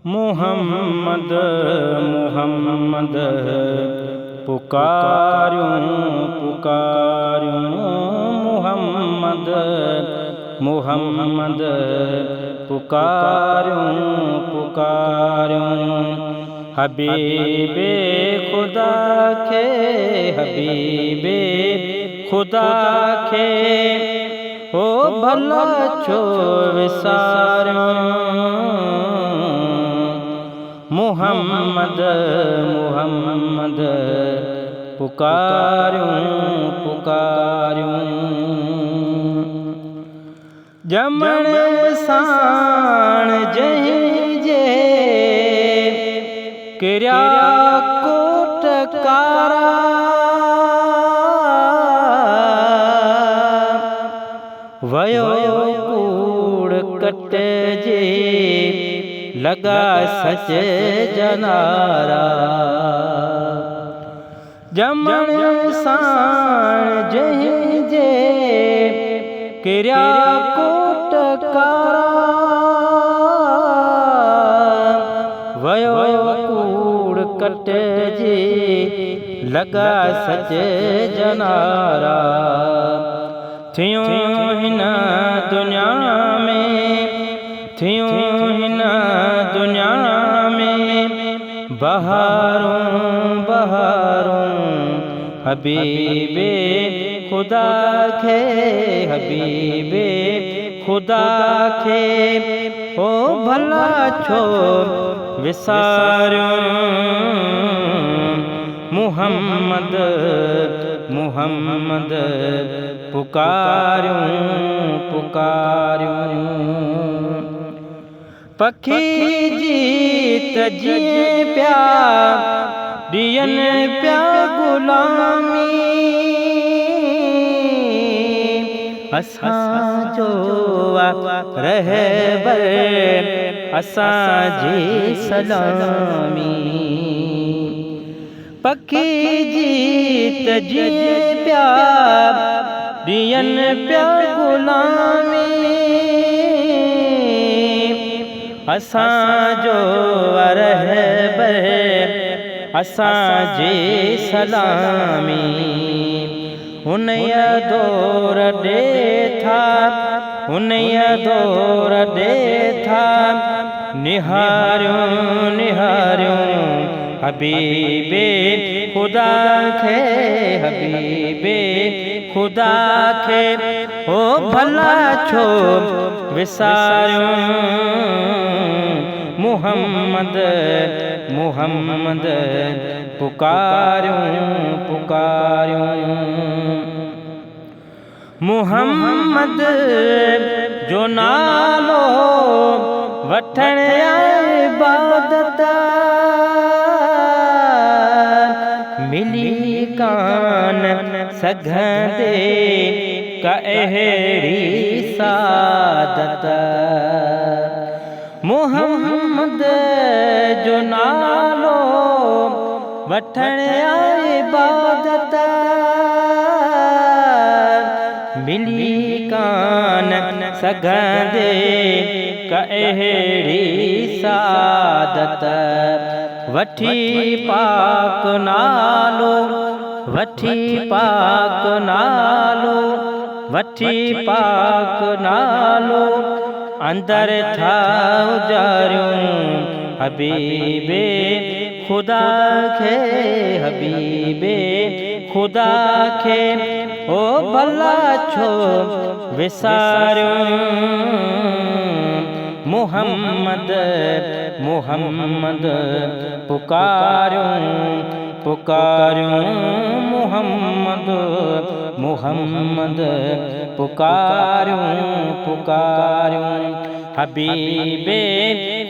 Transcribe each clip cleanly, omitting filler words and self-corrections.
मुहम्मद मुहम्मद पुकारूं पुकारूं मुहम्मद मुहम्मद पुकारूं पुकारूं हबीबे खुदा के हबीबे खुदा के ओ भला छो विसारूं मुहम्मद मुहम्मद पुकारूं पुकारूं जमण साण जंहिं जे किरिया कोटकारा वयो कूड़ कटजे लगा सच जनारा जमण साण जंहिं जे किरिया कोटकारा वयो कूड़ कटजे लगा सच जनारा थियूं हिन दुनिया में थियूं हिन दुनिया में बहारूं बहारूं हबीबे खुदा खे हबीबे खुदा खे ओ भला छो विसारूं मुहम्मद मुहम्मद पुकारूं पुकारूं पखी जीत जी प्या दियन प्या गुलामी असां जो रहबर असां जी सलामी पखी जीत जी प्या दियन प्या गुलामी असां जो रहबर असां जी सलामी हुनया दौर ॾे था हुनया दौर ॾे था निहारियूं निहारियूं हबीबे खुदा खे हबीबे खुदा खे ओ भला छो विसारूं मुहम्मद मुहम्मद पुकारूं पुकारूं मुहम्मद जो नालो वठण इबादत मिली कान सघंदे का अहिड़ी सादत मुहम्मद जो नालो वठण इबादत मिली कान सघंदे का अहिड़ी सादत वठी पाक नालो वठी पाक नालो वठी पाक नालो अंदर था उजारूं हबीबे खुदा खे हबीबे खुदा खे ओ भला छो विसारूं मुहम्मद मुहम्मद पुकारूं पुकारूं मुहम्मद मुहम्मद पुकारूं पुकारूं हबीबे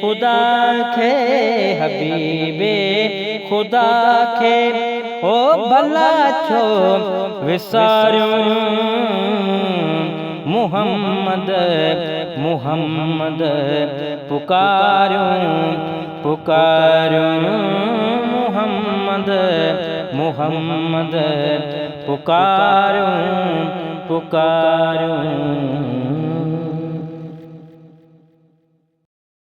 खुदा खे हबीबे खुदा खे ओ भला छो विसारूं मुहम्मद मुहम्मद पुकारूं पुकारूं मुहम्मद मुहम्मद पुकारूं पुकारूं